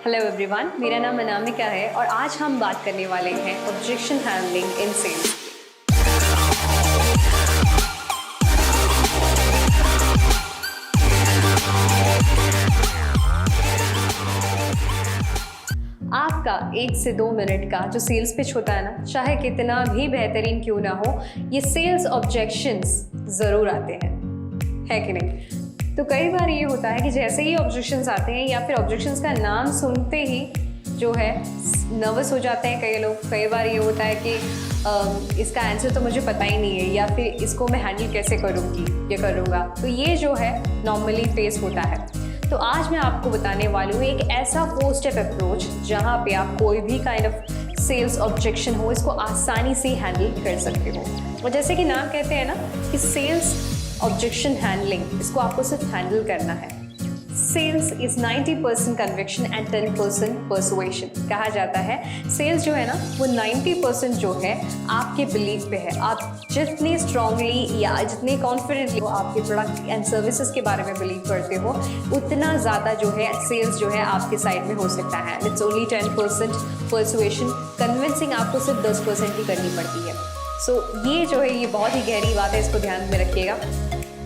Hello everyone, मेरा नाम अनामिका है और आज हम बात करने वाले हैं ऑब्जेक्शन हैंडलिंग इन सेल्स। आपका 1 से 2 मिनट का जो सेल्स पिच होता है ना, चाहे कितना भी बेहतरीन क्यों ना हो, ये सेल्स ऑब्जेक्शंस ज़रूर आते हैं, है कि नहीं? तो कई बार ये होता है कि जैसे ही ऑब्जेक्शंस आते हैं या फिर ऑब्जेक्शंस का नाम सुनते ही जो है नर्वस हो जाते हैं कई लोग। कई बार ये होता है कि इसका आंसर तो मुझे पता ही नहीं है या फिर इसको मैं हैंडल कैसे करूँगी या करूँगा। तो ये जो है नॉर्मली फेस होता है। तो आज मैं आपको बताने वाली हूँ एक ऐसा 4 स्टेप अप्रोच जहाँ पे आप कोई भी काइंड ऑफ सेल्स ऑब्जेक्शन हो, इसको आसानी से हैंडल कर सकते हो। और जैसे कि नाम कहते हैं ना कि सेल्स ऑब्जेक्शन हैंडलिंग, इसको आपको सिर्फ हैंडल करना है। Sales is 90% conviction and 10% persuasion. कहा जाता है सेल्स जो है ना वो 90% जो है आपके बिलीफ पे है। आप जितने स्ट्रांगली या जितने कॉन्फिडेंटली वो आपके प्रोडक्ट एंड सर्विसेज के बारे में बिलीव करते हो, उतना ज़्यादा जो है सेल्स जो है आपके साइड में हो सकता है। It's only 10% persuasion. कन्विंसिंग आपको सिर्फ 10% ही करनी पड़ती है। सो ये जो है ये बहुत ही गहरी बात है, इसको ध्यान में रखिएगा।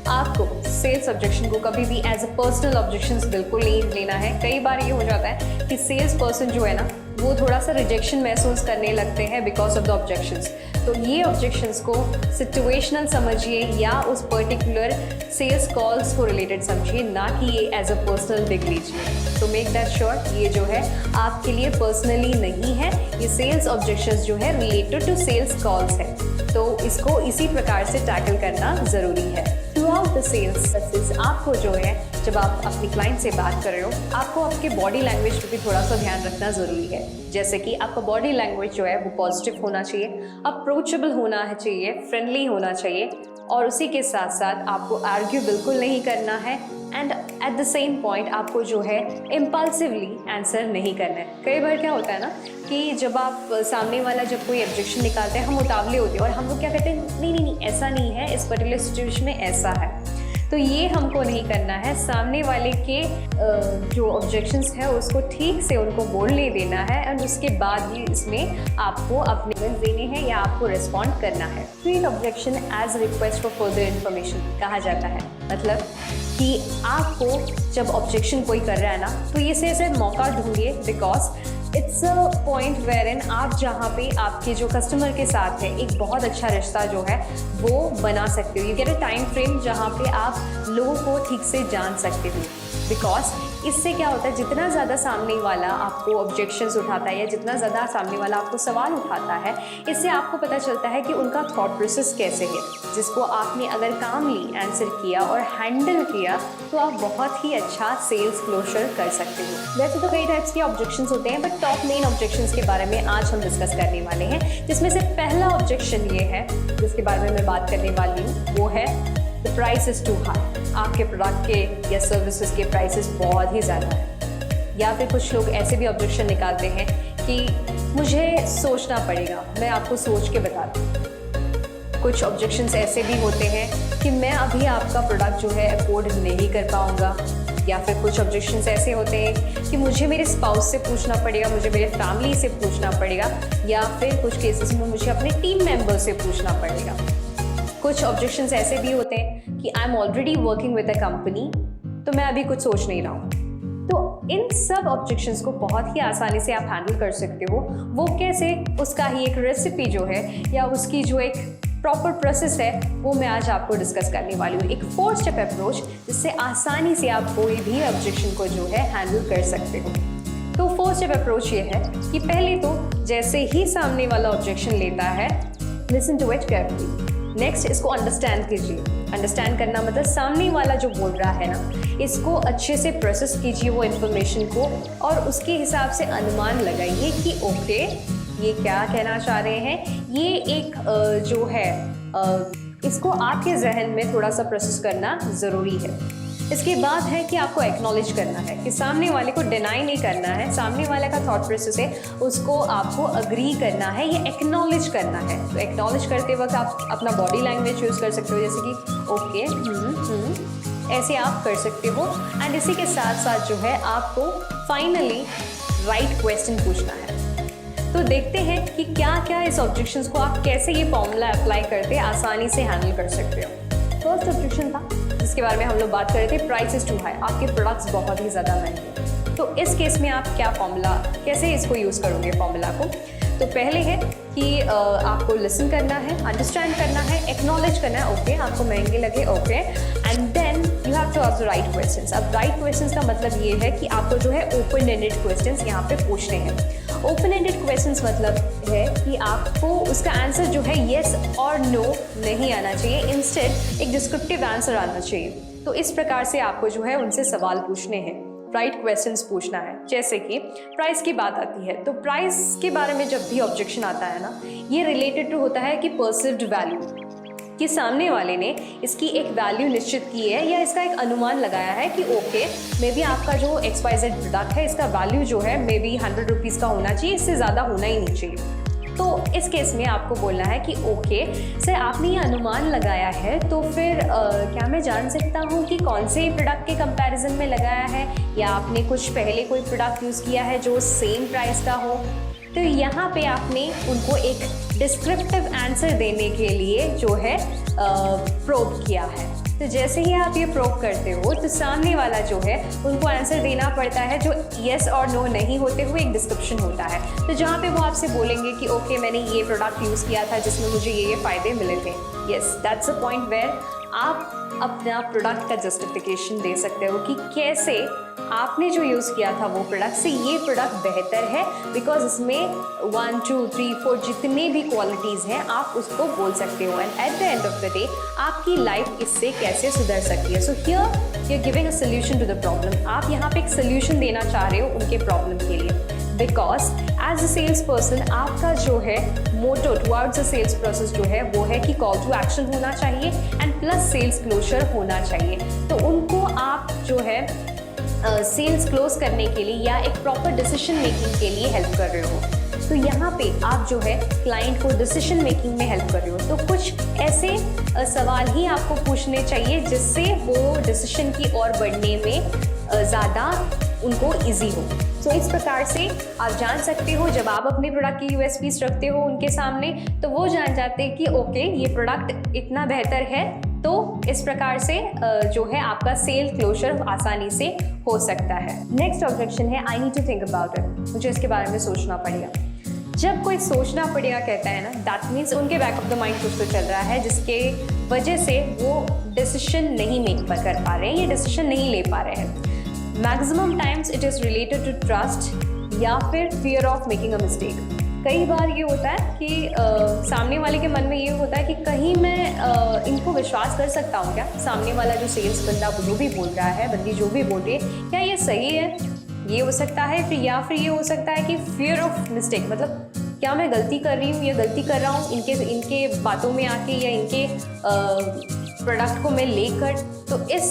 आपको सेल्स ऑब्जेक्शन को कभी भी एज अ पर्सनल ऑब्जेक्शन बिल्कुल नहीं लेना है। कई बार ये हो जाता है कि सेल्स पर्सन जो है ना वो थोड़ा सा रिजेक्शन महसूस करने लगते हैं बिकॉज ऑफ द ऑब्जेक्शंस। तो ये ऑब्जेक्शंस को सिचुएशनल समझिए या उस पर्टिकुलर सेल्स कॉल्स को रिलेटेड समझिए, ना कि ये एज अ पर्सनल डिग लीजिए। तो मेक दैट श्योर ये जो है आपके लिए पर्सनली नहीं है, ये सेल्स ऑब्जेक्शंस जो है रिलेटेड टू सेल्स कॉल्स है। तो इसको इसी प्रकार से टैकल करना ज़रूरी है। Throughout the sales success आपको जो है जब आप अपनी क्लाइंट से बात कर रहे हो, आपको आपके बॉडी लैंग्वेज पर भी थोड़ा सा ध्यान रखना ज़रूरी है। जैसे कि आपका बॉडी लैंग्वेज जो है वो पॉजिटिव होना चाहिए, अप्रोचेबल होना चाहिए, फ्रेंडली होना चाहिए और उसी के साथ साथ आपको आर्ग्यू बिल्कुल नहीं करना है and at the same point आपको जो है इम्पल्सिवली आंसर नहीं करना है। कई बार क्या होता है ना कि जब आप सामने वाला जब कोई ऑब्जेक्शन निकालते हैं, हम उतावले होते हैं और हम लोग क्या कहते हैं, नहीं नहीं नहीं ऐसा नहीं है, इस पर्टिकुलर सिचुएशन में ऐसा है। तो ये हमको नहीं करना है। सामने वाले के जो ऑब्जेक्शंस है उसको ठीक से उनको बोलने देना है और उसके बाद ही इसमें आपको अपने देने हैं या आपको रिस्पॉन्ड करना है। Treat objection as request for further information कहा जाता है। मतलब कि आपको जब ऑब्जेक्शन कोई कर रहा है ना तो ये से मौका ढूंढिए, बिकॉज इट्स अ पॉइंट वेरिन आप जहाँ पे आपके जो कस्टमर के साथ है एक बहुत अच्छा रिश्ता जो है वो बना सकते हो। You get a time frame जहाँ पे आप लोगों को ठीक से जान सकते हो। बिकॉज इससे क्या होता है, जितना ज़्यादा सामने वाला आपको ऑब्जेक्शंस उठाता है या जितना ज़्यादा सामने वाला आपको सवाल उठाता है, इससे आपको पता चलता है कि उनका थॉट प्रोसेस कैसे है, जिसको आपने अगर कामली आंसर किया और हैंडल किया तो आप बहुत ही अच्छा सेल्स क्लोजर कर सकते हो। वैसे तो कई टाइप्स के ऑब्जेक्शंस होते हैं, बट टॉप मेन ऑब्जेक्शंस के बारे में आज हम डिस्कस करने वाले हैं। जिसमें से पहला ऑब्जेक्शन ये है जिसके बारे में मैं बात करने वाली हूँ, वो है the price is too high. आपके प्रोडक्ट के या सर्विसेज के प्राइसेस बहुत ही ज़्यादा है। या फिर कुछ लोग ऐसे भी ऑब्जेक्शन निकालते हैं कि मुझे सोचना पड़ेगा, मैं आपको सोच के बता दूँ। कुछ ऑब्जेक्शंस ऐसे भी होते हैं कि मैं अभी आपका प्रोडक्ट जो है अफोर्ड नहीं कर पाऊँगा। या फिर कुछ ऑब्जेक्शंस ऐसे होते हैं कि मुझे मेरे स्पाउस से पूछना पड़ेगा, मुझे मेरे फैमिली से पूछना पड़ेगा, या फिर कुछ केसेस में मुझे अपने टीम मेंबर से पूछना पड़ेगा। कुछ ऑब्जेक्शंस ऐसे भी होते हैं कि I am already working with a company, तो मैं अभी कुछ सोच नहीं रहा हूँ। तो इन सब ऑब्जेक्शंस को बहुत ही आसानी से आप हैंडल कर सकते हो। वो कैसे, उसका ही एक रेसिपी जो है या उसकी जो एक प्रॉपर प्रोसेस है वो मैं आज आपको डिस्कस करने वाली हूँ। एक 4 स्टेप अप्रोच जिससे आसानी से आप कोई भी ऑब्जेक्शन को जो है हैंडल कर सकते हो। तो 4 स्टेप अप्रोच ये है कि पहले तो जैसे ही सामने वाला ऑब्जेक्शन लेता है, listen to it carefully. Next इसको अंडरस्टैंड कीजिए। अंडरस्टैंड करना मतलब सामने वाला जो बोल रहा है ना, इसको अच्छे से प्रोसेस कीजिए वो इन्फॉर्मेशन को और उसके हिसाब से अनुमान लगाइए कि ओके ये क्या कहना चाह रहे हैं। ये एक जो है इसको आपके जहन में थोड़ा सा प्रोसेस करना ज़रूरी है। इसके बाद है कि आपको एक्नॉलेज करना है कि सामने वाले को डिनाई नहीं करना है। सामने वाले का थॉट प्रोसेस है उसको आपको अग्री करना है, ये एक्नॉलेज करना है। तो एक्नॉलेज करते वक्त आप अपना बॉडी लैंग्वेज यूज़ कर सकते हो, जैसे कि ओके ऐसे आप कर सकते हो। एंड इसी के साथ साथ जो है आपको फाइनली राइट क्वेश्चन पूछना है। तो देखते हैं कि क्या क्या इस ऑब्जेक्शंस को आप कैसे ये फॉर्मूला अप्लाई करते आसानी से हैंडल कर सकते हो। फर्स्ट ऑब्जेक्शन था जिसके बारे में हम लोग बात कर रहे थे, प्राइस इज टू हाई, आपके प्रोडक्ट्स बहुत ही ज़्यादा महंगे। तो इस केस में आप क्या फॉर्मूला, कैसे इसको यूज़ करोगे फॉर्मूला को। तो पहले है कि आपको लिसन करना है, अंडरस्टैंड करना है, एक्नॉलेज करना है, ओके आपको महंगे लगे, okay, and then you have to ask the right questions. अब राइट क्वेश्चंस का मतलब ये है कि आपको जो है ओपन एंडेड क्वेश्चंस यहाँ पे पूछने हैं। ओपन एंडेड क्वेश्चंस मतलब है कि आपको उसका आंसर जो है येस और नो नहीं आना चाहिए, इंस्टेड एक डिस्क्रिप्टिव आंसर आना चाहिए। तो इस प्रकार से आपको जो है उनसे सवाल पूछने हैं, राइट क्वेश्चंस पूछना है। जैसे कि प्राइस की बात आती है, तो प्राइस के बारे में जब भी ऑब्जेक्शन आता है ना, ये रिलेटेड टू होता है कि परसिव्ड वैल्यू, कि सामने वाले ने इसकी एक वैल्यू निश्चित की है या इसका एक अनुमान लगाया है कि ओके मे बी आपका जो XYZ प्रोडक्ट है इसका वैल्यू जो है मे बी 100 रुपीज़ का होना चाहिए, इससे ज़्यादा होना ही नहीं चाहिए। तो इस केस में आपको बोलना है कि ओके सर आपने ये अनुमान लगाया है, तो फिर क्या मैं जान सकता हूँ कि कौन से प्रोडक्ट के कंपैरिजन में लगाया है, या आपने कुछ पहले कोई प्रोडक्ट यूज़ किया है जो सेम प्राइस का हो। तो यहाँ पे आपने उनको एक डिस्क्रिप्टिव आंसर देने के लिए जो है प्रोब किया है। तो जैसे ही आप ये प्रोब करते हो तो सामने वाला जो है उनको आंसर देना पड़ता है जो येस और नो नहीं होते हुए एक डिस्क्रिप्शन होता है। तो जहाँ पे वो आपसे बोलेंगे कि ओके मैंने ये प्रोडक्ट यूज़ किया था जिसमें मुझे ये फ़ायदे मिले थे, yes that's a point where आप अपना प्रोडक्ट का जस्टिफिकेशन दे सकते हो कि कैसे आपने जो यूज़ किया था वो प्रोडक्ट से ये प्रोडक्ट बेहतर है, बिकॉज इसमें 1 2 3 4 जितने भी क्वालिटीज़ हैं आप उसको बोल सकते हो, and at the end of the day आपकी लाइफ इससे कैसे सुधर सकती है। So here you are giving a solution to the problem. आप यहाँ पे एक सोल्यूशन देना चाह रहे हो उनके प्रॉब्लम के लिए, because as a sales person आपका जो है motto towards a sales process जो है वो है कि कॉल टू एक्शन होना चाहिए एंड प्लस सेल्स क्लोजर होना चाहिए। तो उनको आप जो है सेल्स क्लोज करने के लिए या एक प्रॉपर डिसीजन मेकिंग के लिए हेल्प कर रहे हो। तो यहाँ पे आप जो है क्लाइंट को डिसीजन मेकिंग में हेल्प कर रहे हो, तो कुछ ऐसे सवाल ही आपको पूछने चाहिए जिससे वो डिसीजन की ओर बढ़ने में ज़्यादा उनको ईजी हो। सो इस प्रकार से आप जान सकते हो जब आप अपने प्रोडक्ट की यूएसपीज रखते हो उनके सामने, तो वो जान जाते हैं कि ओके ये प्रोडक्ट इतना बेहतर है, तो इस प्रकार से जो है आपका सेल क्लोजर आसानी से हो सकता है। नेक्स्ट ऑब्जेक्शन है I need to think about it, मुझे इसके बारे में सोचना पड़ेगा। जब कोई सोचना पड़ेगा कहता है ना, दैट मीन्स उनके बैक ऑफ द माइंड कुछ तो चल रहा है जिसके वजह से वो डिसीजन नहीं मेक कर पा रहे हैं, ये डिसीजन नहीं ले पा रहे हैं। Maximum times it is related to trust या फिर fear of making a mistake. कई बार ये होता है कि सामने वाले के मन में ये होता है कि कहीं मैं इनको विश्वास कर सकता हूँ क्या, सामने वाला जो सेल्स बंदा जो भी बोल रहा है, बंदी जो भी बोल रही है, क्या ये सही है, ये हो सकता है। फिर या फिर ये हो सकता है कि फियर ऑफ मिस्टेक, मतलब क्या मैं गलती कर रही हूँ या गलती कर रहा हूँ इनके बातों में आके या इनके प्रोडक्ट को मैं लेकर। तो इस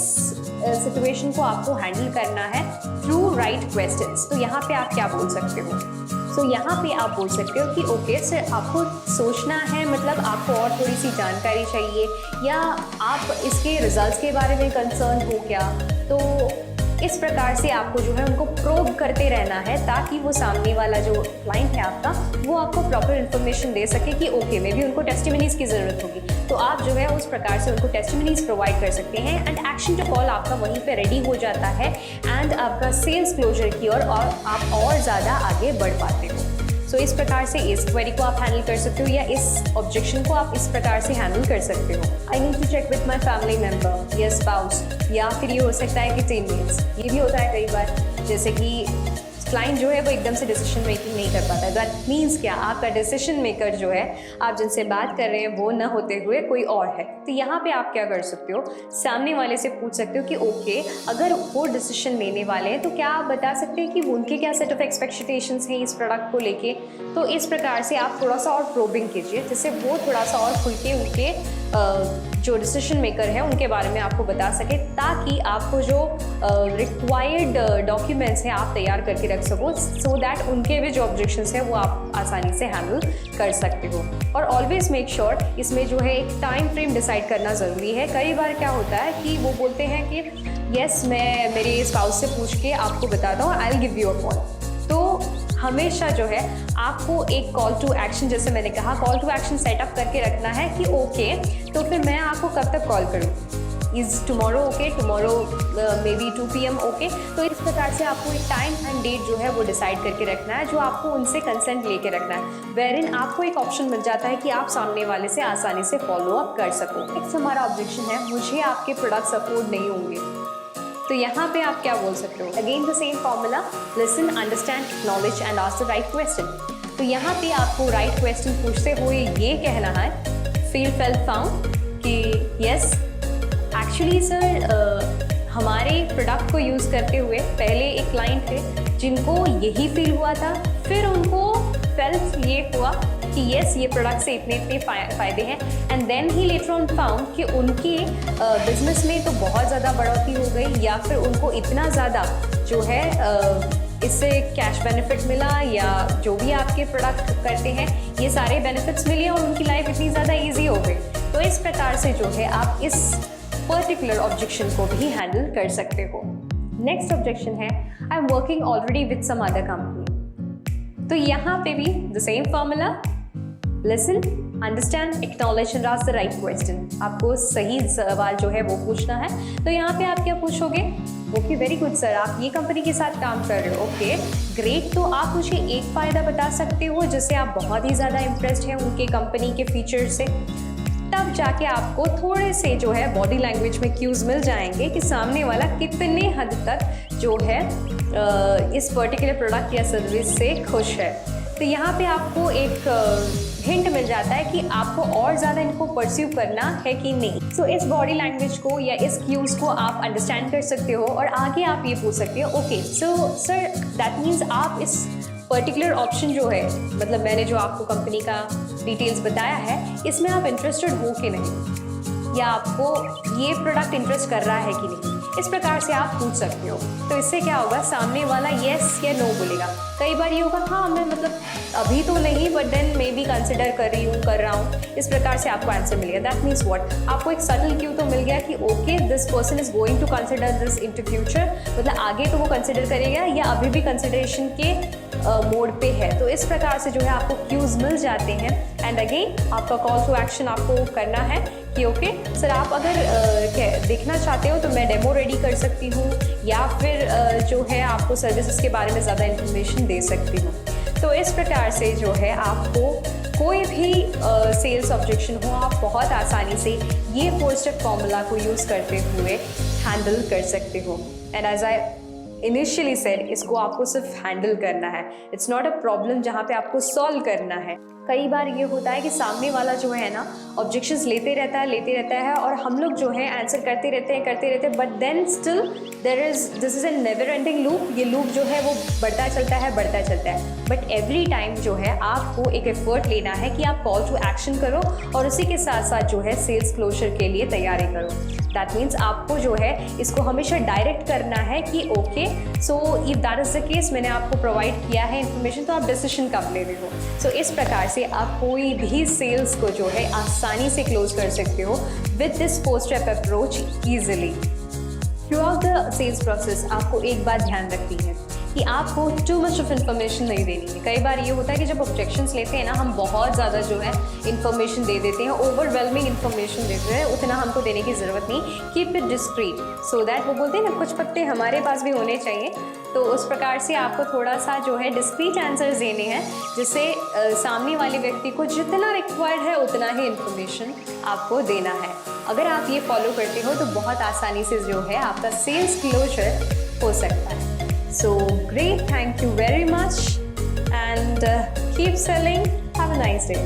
सिचुएशन को आपको हैंडल करना है थ्रू राइट क्वेश्चंस। तो यहाँ पे आप क्या बोल सकते हो, सो यहाँ पे आप बोल सकते हो कि ओके सर आपको सोचना है, मतलब आपको और थोड़ी सी जानकारी चाहिए, या आप इसके रिजल्ट्स के बारे में कंसर्न हो क्या। तो इस प्रकार से आपको जो है उनको प्रोब करते रहना है ताकि वो सामने वाला जो क्लाइंट है आपका वो आपको प्रॉपर इन्फॉर्मेशन दे सके कि ओके मे बी उनको टेस्टिमनीज की ज़रूरत होगी, तो आप जो है उस प्रकार से उनको टेस्टिमनीज प्रोवाइड कर सकते हैं एंड एक्शन टू कॉल आपका वहीं पे रेडी हो जाता है एंड आपका सेल्स क्लोजर की ओर और आप और ज़्यादा आगे बढ़ पाते हो। सो इस प्रकार से इस क्वेरी को आप हैंडल कर सकते हो या इस ऑब्जेक्शन को आप इस प्रकार से हैंडल कर सकते हो। I need to check with my family member या स्पाउस, या फिर ये हो सकता है कि टीममेट्स। ये भी होता है कई बार, जैसे कि क्लाइंट जो है वो एकदम से डिसीजन मेकिंग नहीं कर पाता है। दैट मीन्स क्या, आपका डिसीजन मेकर जो है आप जिनसे बात कर रहे हैं वो न होते हुए कोई और है। तो यहाँ पे आप क्या कर सकते हो, सामने वाले से पूछ सकते हो कि ओके अगर वो डिसीजन लेने वाले हैं तो क्या आप बता सकते हैं कि उनके क्या सेट ऑफ एक्सपेक्टेशंस हैं इस प्रोडक्ट को लेके। तो इस प्रकार से आप थोड़ा सा और प्रोबिंग कीजिए जिससे वो थोड़ा सा और खुल के उनके जो डिसीजन मेकर है उनके बारे में आपको बता सके, ताकि आपको जो रिक्वायर्ड डॉक्यूमेंट्स हैं आप तैयार करके रख सको, सो दैट उनके भी जो ऑब्जेक्शंस हैं वो आप आसानी से हैंडल कर सकते हो। और ऑलवेज मेक श्योर इसमें जो है एक टाइम फ्रेम डिसाइड करना ज़रूरी है। कई बार क्या होता है कि वो बोलते हैं कि यस मैं मेरे स्पाउस से पूछ के आपको बताता हूँ, I will give you a call. तो हमेशा जो है आपको एक कॉल टू एक्शन, जैसे मैंने कहा, कॉल टू एक्शन सेटअप करके रखना है कि ओके तो फिर मैं आपको कब तक कॉल करूँ, is tomorrow okay, tomorrow may be 2 PM okay. तो इस प्रकार से आपको एक टाइम एंड डेट जो है वो डिसाइड करके रखना है, जो आपको उनसे कंसेंट लेके रखना है, वेरिन आपको एक ऑप्शन मिल जाता है कि आप सामने वाले से आसानी से फॉलो अप कर सको। नेक्स्ट हमारा ऑब्जेक्शन है, मुझे आपके प्रोडक्ट्स अफोर्ड नहीं होंगे। तो यहाँ पे आप क्या बोल सकते हो? Again the same formula, listen, understand, acknowledge and ask the right question. तो यहाँ पे आपको राइट क्वेश्चन पूछते हुए ये कहना है, फील फेल्ट फाउंड, कि यस एक्चुअली सर हमारे प्रोडक्ट को यूज़ करते हुए पहले एक क्लाइंट थे जिनको यही फील हुआ था, फिर उनको फेल्ट ये हुआ कि यस ये प्रोडक्ट से इतने इतने फ़ायदे हैं, and then he later on found कि उनके बिजनेस में तो बहुत ज़्यादा बढ़ोतरी हो गई, या फिर उनको इतना ज़्यादा जो है इससे कैश बेनिफिट मिला, या जो भी आपके प्रोडक्ट करते हैं ये सारे बेनिफिट्स मिले और उनकी लाइफ इतनी ज़्यादा ईजी हो गई। तो इस प्रकार से जो है आप इस पर्टिकुलर ऑब्जेक्शन को भी हैंडल कर सकते हो। नेक्स्ट ऑब्जेक्शन है, I am working already with some other company. तो यहाँ पे भी the same formula, listen, understand, acknowledge and ask the right question. आपको सही सवाल जो है वो पूछना है। तो यहाँ पे आप क्या पूछोगे? ओके वेरी गुड सर, आप ये कंपनी के साथ काम कर रहे हो, ओके ग्रेट। तो आप मुझे एक फ़ायदा बता सकते हो जिससे आप बहुत ही ज़्यादा इम्प्रेस्ड हैं उनके कंपनी के फीचर से? तब जाके आपको थोड़े से जो है बॉडी लैंग्वेज में क्यूज़ मिल जाएंगे कि सामने वाला कितने हद तक जो है इस पर्टिकुलर प्रोडक्ट या सर्विस से खुश है। तो यहाँ पे आपको एक हिंट मिल जाता है कि आपको और ज़्यादा इनको परस्यू करना है कि नहीं। सो इस बॉडी लैंग्वेज को या इस क्यूज़ को आप अंडरस्टैंड कर सकते हो और आगे आप ये पूछ सकते हो, okay so sir that means आप इस पर्टिकुलर ऑप्शन जो है, मतलब मैंने जो आपको कंपनी का डिटेल्स बताया है, इसमें आप इंटरेस्टेड हो कि नहीं, या आपको ये प्रोडक्ट इंटरेस्ट कर रहा है कि नहीं। इस प्रकार से आप पूछ सकते हो। तो इससे क्या होगा, सामने वाला येस या नो बोलेगा। कई बार ये होगा हाँ मैं मतलब अभी तो नहीं but then maybe consider कर रहा हूँ। इस प्रकार से आपको आंसर मिल गया। दैट मीन्स व्हाट, आपको एक सटल क्यू तो मिल गया कि okay this person is going to consider this into future, मतलब आगे तो वो कंसिडर करेगा या अभी भी कंसिडरेशन के मोड पे है। तो इस प्रकार से जो है आपको क्यूज मिल जाते हैं। एंड अगेन आपका कॉल टू एक्शन आपको करना है कि ओके सर आप अगर देखना चाहते हो तो मैं डेमो रेडी कर सकती हूँ, या फिर जो है आपको सर्विसेज के बारे में ज़्यादा इन्फॉर्मेशन दे सकती हूँ। तो इस प्रकार से जो है आपको कोई भी सेल्स ऑब्जेक्शन हो, आप बहुत आसानी से ये 4 स्टेप फॉर्मूला को यूज़ करते हुए हैंडल कर सकते हो। And as I initially said, इसको आपको सिर्फ हैंडल करना है। इट्स नॉट अ प्रॉब्लम जहाँ पे आपको सॉल्व करना है। कई बार ये होता है कि सामने वाला जो है ना ऑब्जेक्शंस लेते रहता है और हम लोग जो है आंसर करते रहते हैं, but then still this is a never ending loop. ये लूप जो है वो बढ़ता चलता है। बट एवरी टाइम जो है आपको एक एफर्ट लेना है कि आप कॉल टू एक्शन करो और उसी के साथ साथ जो है सेल्स क्लोजर के लिए तैयारी करो। दैट मीन्स आपको जो है इसको हमेशा डायरेक्ट करना है कि okay so if that is the case, मैंने आपको प्रोवाइड किया है इन्फॉर्मेशन, तो आप डिसीजन कब ले रहे हो। सो इस प्रकार से आप कोई भी सेल्स को जो है आसानी से क्लोज कर सकते हो with this 4 step approach easily. Throughout the sales process आपको एक बात ध्यान रखनी है कि आपको टू मच ऑफ इन्फॉर्मेशन नहीं देनी है। कई बार ये होता है कि जब ऑब्जेक्शंस लेते हैं ना, हम बहुत ज़्यादा जो है इन्फॉर्मेशन दे देते हैं, ओवरवेलमिंग इन्फॉर्मेशन देते हैं। उतना हमको देने की ज़रूरत नहीं, keep it discrete so that, वो बोलते हैं ना कुछ पत्ते हमारे पास भी होने चाहिए। तो उस प्रकार से आपको थोड़ा सा जो है डिस्क्रीट आंसर्स देने हैं, जिससे सामने वाले व्यक्ति को जितना रिक्वायर्ड है उतना ही इन्फॉर्मेशन आपको देना है। अगर आप ये फॉलो करते हो तो बहुत आसानी से जो है आपका सेल्स क्लोजर हो सकता है। So great, thank you very much and keep selling. Have a nice day.